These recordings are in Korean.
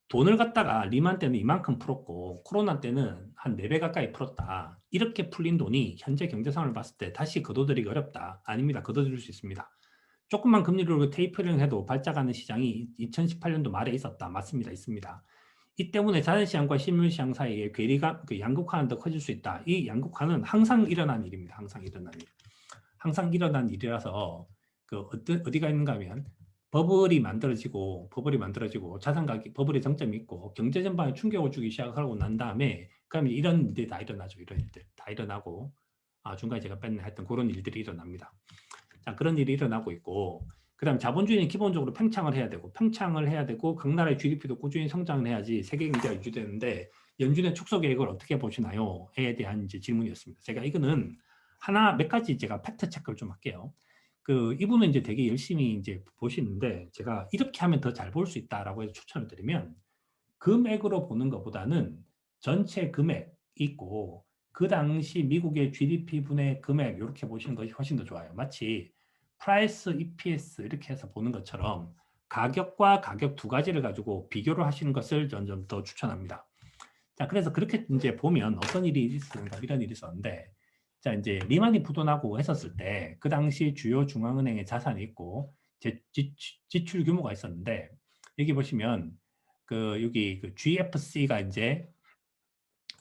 돈을 갖다가 리만 때는 이만큼 풀었고 코로나 때는 한 4배 가까이 풀었다. 이렇게 풀린 돈이 현재 경제 상황을 봤을 때 다시 거둬들이기 어렵다. 아닙니다. 거둬들일 수 있습니다. 조금만 금리를 올리고 테이퍼링 해도 발작하는 시장이 2018년도 말에 있었다. 맞습니다. 있습니다. 이 때문에 자산시장과 실물시장 사이에 괴리가 양극화는 더 커질 수 있다. 이 양극화는 항상 일어난 일입니다. 항상 일어난 일. 항상 일어난 일이라서 어디가 있는가 하면 버블이 만들어지고 자산 가격 버블의 정점이 있고 경제 전반에 충격을 주기 시작하고 난 다음에 그러면 이런 일들이 다 일어나죠. 이런 일들 다 일어나고 중간에 제가 뺐네 하여튼 그런 일들이 일어납니다. 자, 그런 일이 일어나고 있고 그다음 자본주의는 기본적으로 팽창을 해야 되고 각 나라의 GDP도 꾸준히 성장을 해야지 세계 경제가 유지되는데 연준의 축소 계획을 어떻게 보시나요?에 대한 이제 질문이었습니다. 제가 이거는 몇 가지 제가 팩트 체크를 좀 할게요. 이분은 이제 되게 열심히 이제 보시는데 제가 이렇게 하면 더 잘 볼 수 있다라고 해서 추천을 드리면 금액으로 보는 것보다는 전체 금액 있고 그 당시 미국의 GDP 분의 금액 이렇게 보시는 것이 훨씬 더 좋아요. 마치 프라이스 EPS 이렇게 해서 보는 것처럼 가격과 가격 두 가지를 가지고 비교를 하시는 것을 점점 더 추천합니다. 자, 그래서 그렇게 이제 보면 어떤 일이 있었는가 이런 일이 있었는데 자, 이제 리만이 부도나고 했었을 때 그 당시 주요 중앙은행의 자산이 있고 지출 규모가 있었는데 여기 보시면 여기 GFC가 이제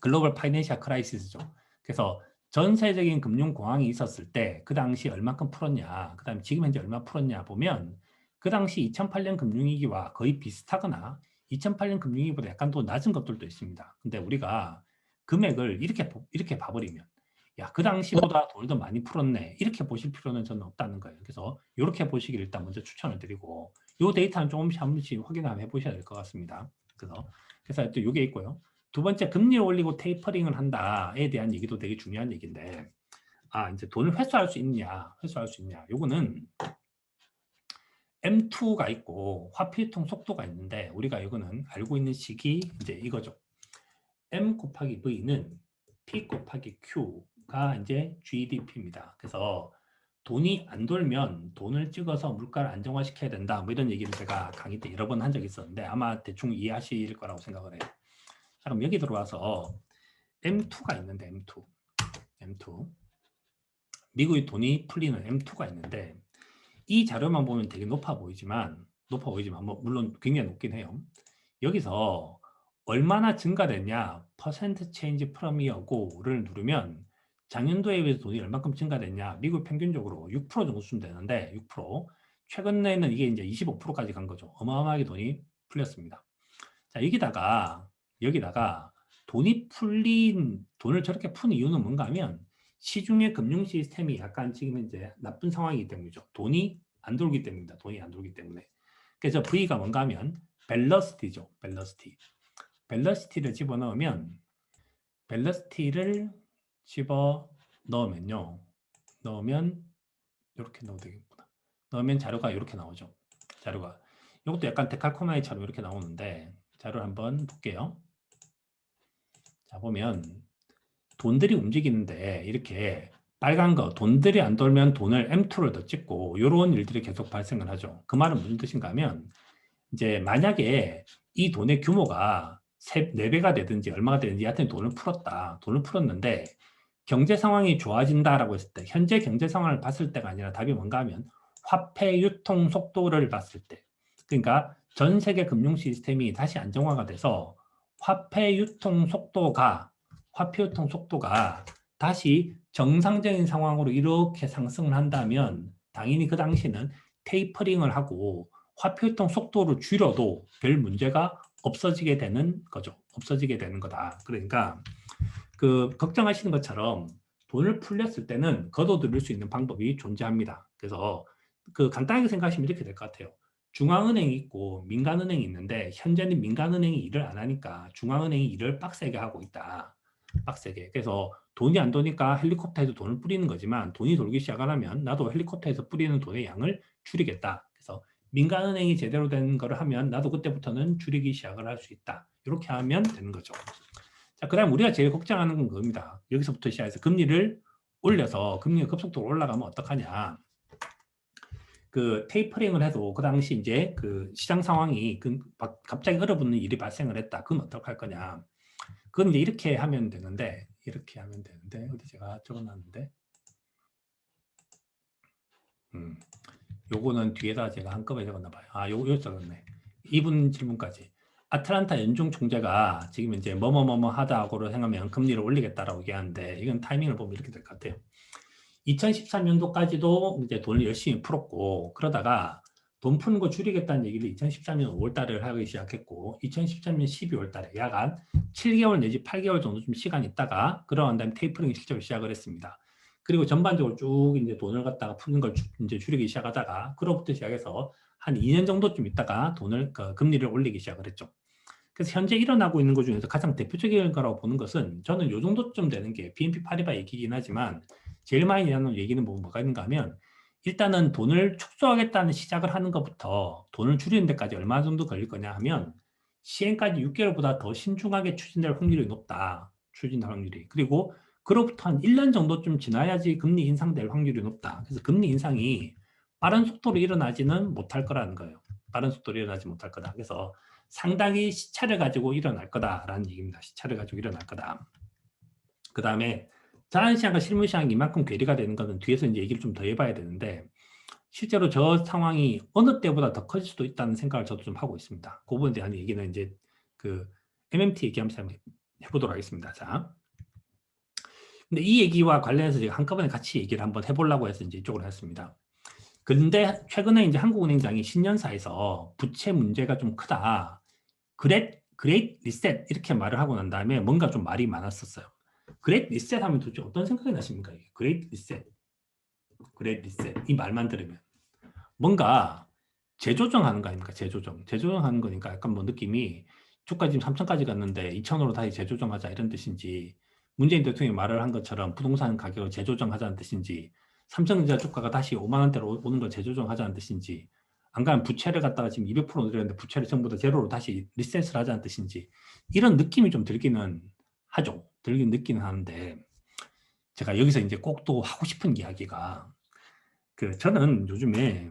글로벌 파이낸셜 크라이시스죠. 그래서 전 세계적인 금융 공황이 있었을 때 그 당시 얼마큼 풀었냐, 그다음에 지금 현재 얼마 풀었냐 보면 그 당시 2008년 금융위기와 거의 비슷하거나 2008년 금융위기보다 약간 더 낮은 것들도 있습니다. 근데 우리가 금액을 이렇게 봐버리면 야, 그 당시보다 돈을 더 많이 풀었네. 이렇게 보실 필요는 저는 없다는 거예요. 그래서 이렇게 보시기를 일단 먼저 추천을 드리고 이 데이터는 조금씩 한 번씩 확인을 한번 해보셔야 될 것 같습니다. 그래서 또 이게 있고요. 두 번째, 금리를 올리고 테이퍼링을 한다에 대한 얘기도 되게 중요한 얘기인데, 이제 돈을 회수할 수 있냐, 요거는 M2가 있고 화폐 유통 속도가 있는데, 우리가 이거는 알고 있는 식이 이제 이거죠. M 곱하기 V는 P 곱하기 Q가 이제 GDP입니다. 그래서 돈이 안 돌면 돈을 찍어서 물가를 안정화시켜야 된다. 뭐 이런 얘기를 제가 강의 때 여러 번 한 적이 있었는데, 아마 대충 이해하실 거라고 생각을 해요. 자, 그럼 여기 들어와서 M2가 있는데 M2 미국의 돈이 풀리는 M2가 있는데 이 자료만 보면 되게 높아 보이지만 뭐 물론 굉장히 높긴 해요. 여기서 얼마나 증가됐냐 퍼센트 체인지 프롬 이어고를 누르면 작년도에 비해서 돈이 얼마큼 증가됐냐 미국 평균적으로 6% 정도 수준 되는데 6% 최근에는 이게 이제 25%까지 간 거죠. 어마어마하게 돈이 풀렸습니다. 자, 여기다가 돈을 저렇게 푸는 이유는 뭔가 하면 시중의 금융 시스템이 약간 지금 이제 나쁜 상황이기 때문이죠. 돈이 안 돌기 때문입니다. 돈이 안 돌기 때문에. 그래서 V가 뭔가 하면 벨러시티죠. 벨러시티를 집어넣으면 벨러시티를 집어 넣으면 이렇게 넣어도 되겠구나. 넣으면 자료가 이렇게 나오죠. 자료가. 이것도 약간 데칼코마니처럼 이렇게 나오는데 자료를 한번 볼게요. 자, 보면 돈들이 움직이는데 이렇게 빨간 거 돈들이 안 돌면 돈을 M2를 더 찍고 이런 일들이 계속 발생을 하죠. 그 말은 무슨 뜻인가 하면 이제 만약에 이 돈의 규모가 4배가 되든지 얼마가 되든지 하여튼 돈을 풀었다. 돈을 풀었는데 경제 상황이 좋아진다라고 했을 때 현재 경제 상황을 봤을 때가 아니라 답이 뭔가 하면 화폐 유통 속도를 봤을 때 그러니까 전 세계 금융 시스템이 다시 안정화가 돼서 화폐 유통 속도가 다시 정상적인 상황으로 이렇게 상승을 한다면 당연히 그 당시는 테이퍼링을 하고 화폐 유통 속도를 줄여도 별 문제가 없어지게 되는 거죠. 없어지게 되는 거다. 그러니까 걱정하시는 것처럼 돈을 풀렸을 때는 걷어들일 수 있는 방법이 존재합니다. 그래서 간단하게 생각하시면 이렇게 될 것 같아요. 중앙은행이 있고 민간은행이 있는데 현재는 민간은행이 일을 안 하니까 중앙은행이 일을 빡세게 하고 있다. 빡세게. 그래서 돈이 안 도니까 헬리콥터에서 돈을 뿌리는 거지만 돈이 돌기 시작하면 나도 헬리콥터에서 뿌리는 돈의 양을 줄이겠다. 그래서 민간은행이 제대로 된 거를 하면 나도 그때부터는 줄이기 시작을 할 수 있다. 이렇게 하면 되는 거죠. 자, 그 다음 우리가 제일 걱정하는 건 겁니다. 여기서부터 시작해서 금리를 올려서 금리가 급속도로 올라가면 어떡하냐. 그 테이퍼링을 해도 그 당시 이제 그 시장 상황이 갑자기 얼어붙는 일이 발생을 했다. 그건 어떡할 거냐. 그건 이제 이렇게 하면 되는데, 어디 제가 적어놨는데, 요거는 뒤에다 제가 한꺼번에 적었나봐요. 요거 적었네. 이분 질문까지. 아틀란타 연중 총재가 지금 이제 뭐뭐뭐뭐 하다고를 생각하면 금리를 올리겠다라고 얘기하는데, 이건 타이밍을 보면 이렇게 될 것 같아요. 2013년도까지도 이제 돈을 열심히 풀었고, 그러다가 돈 푸는 거 줄이겠다는 얘기를 2013년 5월달에 하기 시작했고, 2013년 12월달에 약 한 7개월 내지 8개월 정도 좀 시간이 있다가, 그러한 다음에 테이퍼링 실적을 시작을 했습니다. 그리고 전반적으로 쭉 이제 돈을 갖다가 푸는 걸 이제 줄이기 시작하다가, 그로부터 시작해서 한 2년 정도쯤 있다가 금리를 올리기 시작을 했죠. 그래서 현재 일어나고 있는 것 중에서 가장 대표적인 거라고 보는 것은, 저는 요 정도쯤 되는 게 BNP 파리바 얘기긴 하지만 제일 많이 나오는 얘기는 뭐가 있는가 하면, 일단은 돈을 축소하겠다는 시작을 하는 것부터 돈을 줄이는 데까지 얼마 정도 걸릴 거냐 하면, 시행까지 6개월보다 더 신중하게 추진될 확률이 높다. 추진할 확률이. 그리고 그로부터 한 1년 정도쯤 지나야지 금리 인상될 확률이 높다. 그래서 금리 인상이 빠른 속도로 일어나지는 못할 거라는 거예요. 빠른 속도로 일어나지 못할 거다. 그래서 상당히 시차를 가지고 일어날 거다라는 얘기입니다. 시차를 가지고 일어날 거다. 그 다음에 자산시장과 실물시장이 이만큼 괴리가 되는 것은 뒤에서 이제 얘기를 좀 더 해봐야 되는데, 실제로 저 상황이 어느 때보다 더 커질 수도 있다는 생각을 저도 좀 하고 있습니다. 그 부분에 대한 얘기는 이제 그 MMT 얘기하면서 한번 해보도록 하겠습니다. 자, 근데 이 얘기와 관련해서 제가 한꺼번에 같이 얘기를 한번 해보려고 해서 이제 이쪽으로 했습니다. 근데 최근에 이제 한국은행장이 신년사에서 부채 문제가 좀 크다. 그레이트 리셋 이렇게 말을 하고 난 다음에 뭔가 좀 말이 많았었어요. 그레이트 리셋 하면 도대체 어떤 생각이 나십니까? 그레이트 리셋 이 말만 들으면 뭔가 재조정하는 거 아닙니까? 재조정하는 거니까 약간 뭐 느낌이 주가 지금 3천까지 갔는데 2천으로 다시 재조정하자 이런 뜻인지, 문재인 대통령이 말을 한 것처럼 부동산 가격을 재조정하자는 뜻인지, 삼성전자 주가가 다시 5만 원대로 오는 걸 재조정하자는 뜻인지, 안 가면 부채를 갖다가 지금 200% 늘렸는데 부채를 전부 다 제로로 다시 리셋을 하자는 뜻인지, 이런 느낌이 좀 들기는 하죠. 느끼는 하는데, 제가 여기서 이제 꼭 또 하고 싶은 이야기가, 저는 요즘에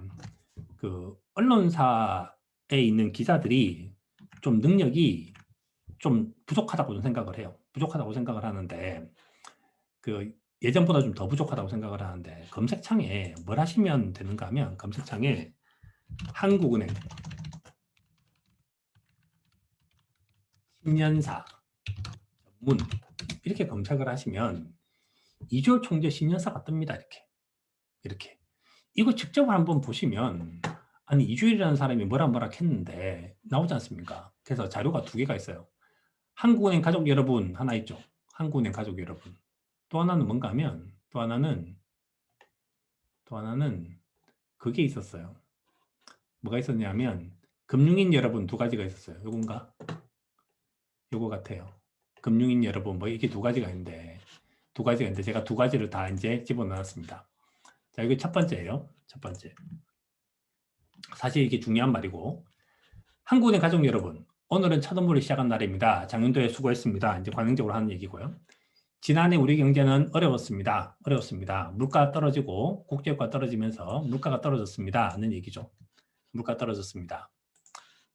언론사에 있는 기자들이 좀 능력이 좀 부족하다고 생각을 해요. 부족하다고 생각을 하는데, 예전보다 좀 더 부족하다고 생각을 하는데, 검색창에 뭘 하시면 되는가 하면, 검색창에 한국은행 신년사 전문 이렇게 검색을 하시면 이주열 총재 신년사가 뜹니다. 이렇게 이거 직접 한번 보시면, 아니 이주일이라는 사람이 뭐라 했는데 나오지 않습니까? 그래서 자료가 두 개가 있어요. 한국은행 가족 여러분 하나 있죠. 한국은행 가족 여러분. 또 하나는 뭔가 하면, 또 하나는 그게 있었어요. 뭐가 있었냐면 금융인 여러분 두 가지가 있었어요. 요건가? 요거 같아요. 금융인 여러분 뭐 이게 두 가지가 있는데 제가 두 가지를 다 이제 집어넣었습니다. 자, 이게 첫 번째예요. 첫 번째. 사실 이게 중요한 말이고, 한국은행 가족 여러분, 오늘은 첫 업무를 시작한 날입니다. 작년도에 수고했습니다. 이제 관행적으로 하는 얘기고요. 지난해 우리 경제는 어려웠습니다. 물가가 떨어지고 국제유가 떨어지면서 물가가 떨어졌습니다. 하는 얘기죠. 물가 떨어졌습니다.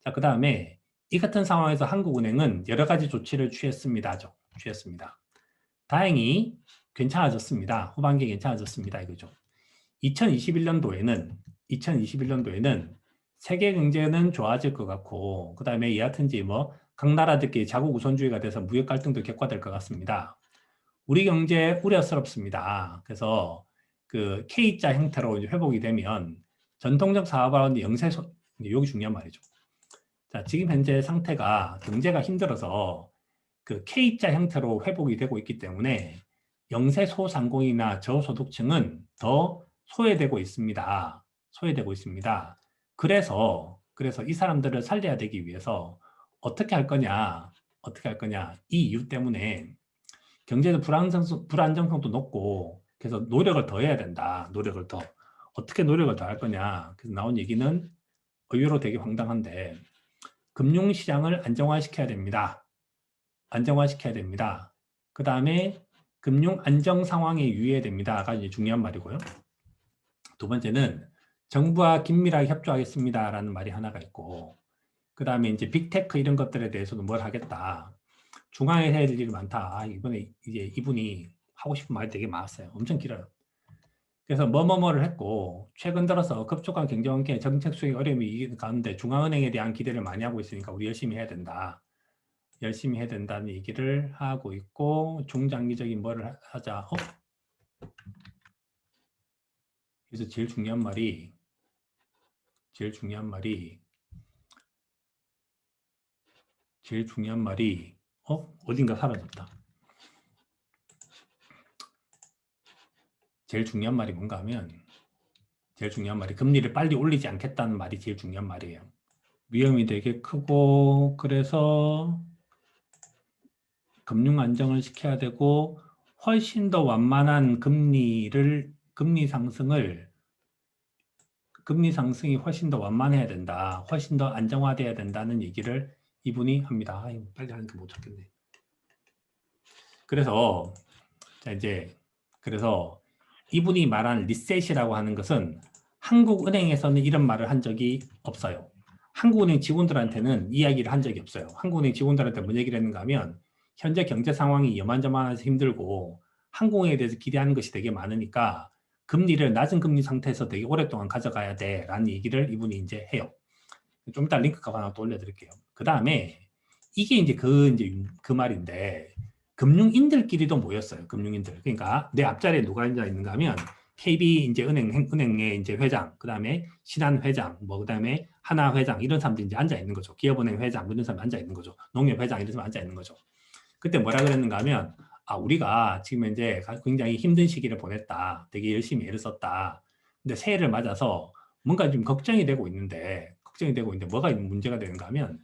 자, 그 다음에 이 같은 상황에서 한국은행은 여러 가지 조치를 취했습니다. 다행히 괜찮아졌습니다. 후반기에 괜찮아졌습니다. 이거죠. 2021년도에는 세계 경제는 좋아질 것 같고, 그 다음에 여하튼지 각 나라들끼리 자국 우선주의가 돼서 무역 갈등도 격화될 것 같습니다. 우리 경제 우려스럽습니다. 그래서 K자 형태로 이제 회복이 되면 전통적 사업화는 영세소, 여기 중요한 말이죠. 자, 지금 현재 상태가 경제가 힘들어서 K자 형태로 회복이 되고 있기 때문에 영세소상공인이나 저소득층은 더 소외되고 있습니다. 그래서 이 사람들을 살려야 되기 위해서 어떻게 할 거냐, 이 이유 때문에 경제도 불안정성도 높고, 그래서 노력을 더 해야 된다. 어떻게 노력을 더 할 거냐. 그래서 나온 얘기는 의외로 되게 황당한데, 금융시장을 안정화시켜야 됩니다. 그 다음에 금융 안정 상황에 유의해야 됩니다가 이제 중요한 말이고요. 두 번째는 정부와 긴밀하게 협조하겠습니다라는 말이 하나가 있고, 그 다음에 이제 빅테크 이런 것들에 대해서도 뭘 하겠다. 중앙에 해야 될 일이 많다. 이번에 이제 이분이 하고 싶은 말이 되게 많았어요. 엄청 길어요. 그래서 뭐뭐뭐를 했고, 최근 들어서 급속한 경제 환경에 정책 수행 어려움이 있는 가운데 중앙은행에 대한 기대를 많이 하고 있으니까 우리 열심히 해야 된다. 열심히 해야 된다는 얘기를 하고 있고, 중장기적인 뭐를 하자. 그래서 제일 중요한 말이 제일 중요한 말이 어딘가 사라졌다. 제일 중요한 말이 뭔가 하면 제일 중요한 말이 금리를 빨리 올리지 않겠다는 말이 제일 중요한 말이에요. 위험이 되게 크고 그래서 금융 안정을 시켜야 되고 훨씬 더 완만한 금리 상승이 훨씬 더 완만해야 된다. 훨씬 더 안정화돼야 된다는 얘기를 이분이 합니다. 빨리 하니까 못 찾겠네. 그래서 그래서 이분이 말한 리셋이라고 하는 것은 한국은행에서는 이런 말을 한 적이 없어요. 한국은행 직원들한테는 이야기를 한 적이 없어요. 한국은행 직원들한테 뭔 얘기를 했는가 하면 현재 경제 상황이 여만저만해서 힘들고 한국은행에 대해서 기대하는 것이 되게 많으니까 금리를 낮은 금리 상태에서 되게 오랫동안 가져가야 돼 라는 얘기를 이분이 이제 해요. 좀 이따 링크값 하나 또 올려드릴게요. 그 다음에 이게 이제 그 말인데 금융인들끼리도 모였어요. 금융인들. 그러니까 내 앞자리에 누가 앉아 있는가 하면 KB 이제 은행의 이제 회장, 그 다음에 신한 회장, 그 다음에 하나 회장 이런 사람들이 이제 앉아 있는 거죠. 기업은행 회장 이런 사람이 앉아 있는 거죠. 농협 회장 이런 사람이 앉아 있는 거죠. 그때 뭐라 그랬는가 하면 우리가 지금 이제 굉장히 힘든 시기를 보냈다. 되게 열심히 애를 썼다. 근데 새해를 맞아서 뭔가 좀 걱정이 되고 있는데 뭐가 문제가 되는가 하면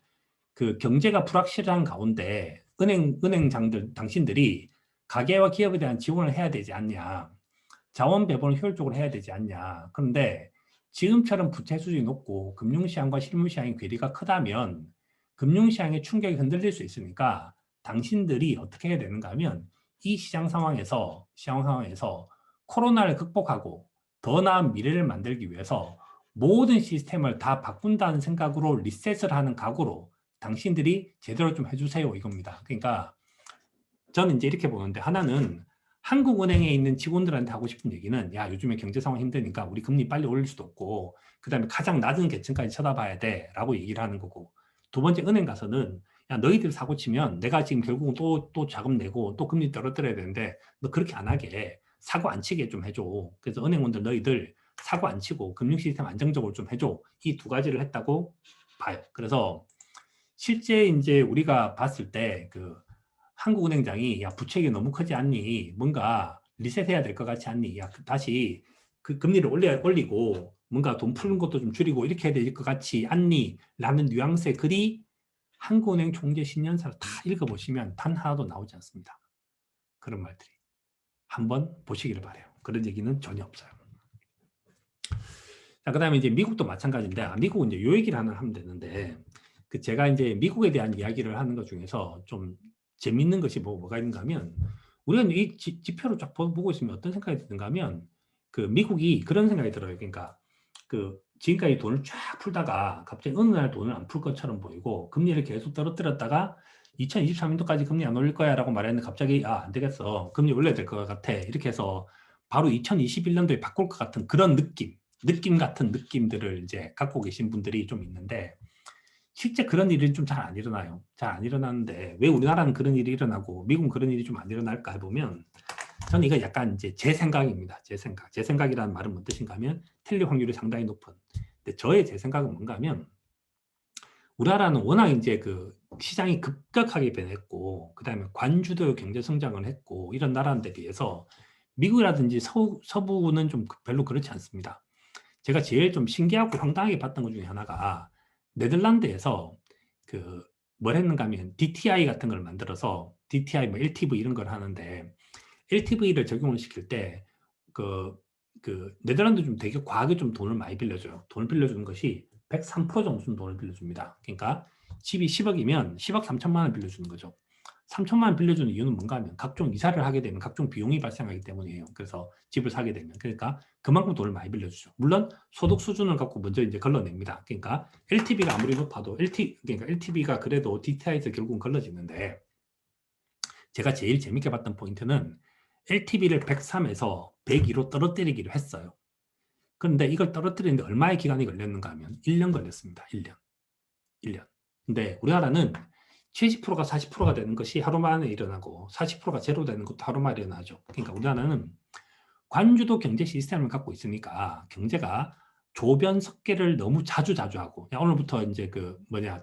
그 경제가 불확실한 가운데 은행장들 당신들이 가계와 기업에 대한 지원을 해야 되지 않냐. 자원 배분을 효율적으로 해야 되지 않냐. 그런데 지금처럼 부채 수준이 높고 금융시장과 실무시장의 괴리가 크다면 금융시장의 충격이 흔들릴 수 있으니까 당신들이 어떻게 해야 되는가 하면 이 시장 상황에서 코로나를 극복하고 더 나은 미래를 만들기 위해서 모든 시스템을 다 바꾼다는 생각으로 리셋을 하는 각오로 당신들이 제대로 좀 해주세요 이겁니다. 그러니까 저는 이제 이렇게 보는데 하나는 한국은행에 있는 직원들한테 하고 싶은 얘기는 야 요즘에 경제 상황 힘드니까 우리 금리 빨리 올릴 수도 없고 그 다음에 가장 낮은 계층까지 쳐다봐야 돼 라고 얘기를 하는 거고 두 번째 은행 가서는 야 너희들 사고 치면 내가 지금 결국은 또 자금 내고 또 금리 떨어뜨려야 되는데 너 그렇게 안 하게 사고 안 치게 좀 해줘. 그래서 은행원들 너희들 사고 안 치고 금융 시스템 안정적으로 좀 해줘. 이 두 가지를 했다고 봐요. 그래서 실제 이제 우리가 봤을 때 그 한국은행장이 야 부채가 너무 크지 않니? 뭔가 리셋해야 될 것 같지 않니? 야 다시 그 금리를 올리고 뭔가 돈 푸는 것도 좀 줄이고 이렇게 해야 될 것 같지 않니? 라는 뉘앙스의 글이 한국은행 총재 신년사를 다 읽어보시면 단 하나도 나오지 않습니다. 그런 말들이. 한번 보시기를 바라요. 그런 얘기는 전혀 없어요. 자, 그 다음에 이제 미국도 마찬가지인데, 미국은 이제 요 얘기를 하나 하면 되는데, 제가 이제 미국에 대한 이야기를 하는 것 중에서 좀 재밌는 것이 뭐가 있는가 하면, 우리가 이 지표를 쫙 보고 있으면 어떤 생각이 드는가 하면, 미국이 그런 생각이 들어요. 그러니까, 지금까지 돈을 쫙 풀다가 갑자기 어느 날 돈을 안 풀 것처럼 보이고, 금리를 계속 떨어뜨렸다가 2023년도까지 금리 안 올릴 거야 라고 말했는데 갑자기 안 되겠어. 금리 올려야 될 것 같아. 이렇게 해서 바로 2021년도에 바꿀 것 같은 그런 느낌 같은 느낌들을 이제 갖고 계신 분들이 좀 있는데 실제 그런 일은 좀 잘 안 일어나요. 잘 안 일어나는데 왜 우리나라는 그런 일이 일어나고 미국은 그런 일이 좀 안 일어날까 해보면 저는 이거 약간 이제 제 생각입니다. 제 생각이라는 말은 뭔 뜻인가 하면 틀릴 확률이 상당히 높은. 근데 제 생각은 뭔가 하면 우리나라는 워낙 이제 시장이 급격하게 변했고 그다음에 관주도 경제 성장을 했고 이런 나라들에 비해서 미국이라든지 서부는 좀 별로 그렇지 않습니다. 제가 제일 좀 신기하고 황당하게 봤던 것 중에 하나가 네덜란드에서 뭘 했는가 하면 DTI 같은 걸 만들어서 DTI 뭐 LTV 이런 걸 하는데 LTV를 적용을 시킬 때 네덜란드 좀 되게 과하게 좀 돈을 많이 빌려줘요. 돈을 빌려주는 것이 103% 정도 돈을 빌려줍니다. 그러니까 집이 10억이면 10억 3천만 원 빌려주는 거죠. 3천만 원 빌려주는 이유는 뭔가 하면 각종 이사를 하게 되면 각종 비용이 발생하기 때문이에요. 그래서 집을 사게 되면. 그러니까 그만큼 돈을 많이 빌려주죠. 물론 소득 수준을 갖고 먼저 이제 걸러냅니다. 그러니까 LTV가 아무리 높아도 그러니까 LTV가 그래도 DTI에서 결국은 걸러지는데 제가 제일 재밌게 봤던 포인트는 LTV를 103에서 102로 떨어뜨리기로 했어요. 그런데 이걸 떨어뜨리는데 얼마의 기간이 걸렸는가 하면 1년 걸렸습니다. 1년. 1년. 근데 우리나라는 70%가 40%가 되는 것이 하루 만에 일어나고 40%가 제로 되는 것도 하루 만에 일어나죠. 그러니까 우리나라는 관주도 경제 시스템을 갖고 있으니까 경제가 조변석계를 너무 자주 하고 야, 오늘부터 이제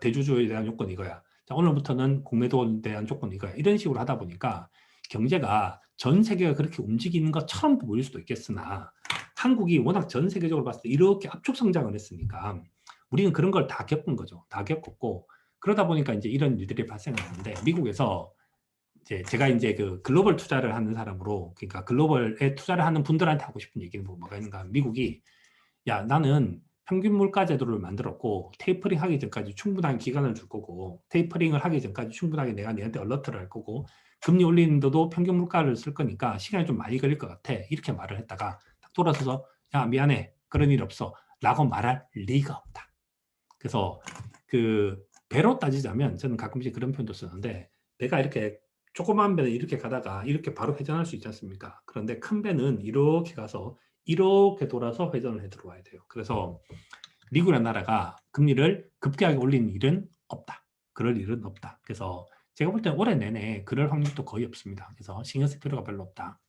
대주주에 대한 요건이 이거야. 자, 오늘부터는 공매도에 대한 조건이 이거야. 이런 식으로 하다 보니까 경제가 전 세계가 그렇게 움직이는 것처럼 보일 수도 있겠으나 한국이 워낙 전 세계적으로 봤을 때 이렇게 압축 성장을 했으니까 우리는 그런 걸 다 겪은 거죠. 다 겪었고 그러다 보니까 이제 이런 일들이 발생하는데 미국에서 제가 이제 그 글로벌 투자를 하는 사람으로 그러니까 글로벌에 투자를 하는 분들한테 하고 싶은 얘기는 뭐가 있는가 하면 미국이 야 나는 평균 물가 제도를 만들었고 테이퍼링 하기 전까지 충분한 기간을 줄 거고 테이퍼링을 하기 전까지 충분하게 내가 너한테 얼러트를 할 거고 금리 올리는데도 평균 물가를 쓸 거니까 시간이 좀 많이 걸릴 것 같아 이렇게 말을 했다가 딱 돌아서서 야 미안해 그런 일 없어 라고 말할 리가 없다. 그래서 그 배로 따지자면 저는 가끔씩 그런 표현도 쓰는데 배가 이렇게 조그만 배는 이렇게 가다가 이렇게 바로 회전할 수 있지 않습니까? 그런데 큰 배는 이렇게 가서 이렇게 돌아서 회전을 해 들어와야 돼요. 그래서 미국이라는 나라가 금리를 급격하게 올리는 일은 없다. 그럴 일은 없다. 그래서 제가 볼 때는 올해 내내 그럴 확률도 거의 없습니다. 그래서 신경 쓸 필요가 별로 없다.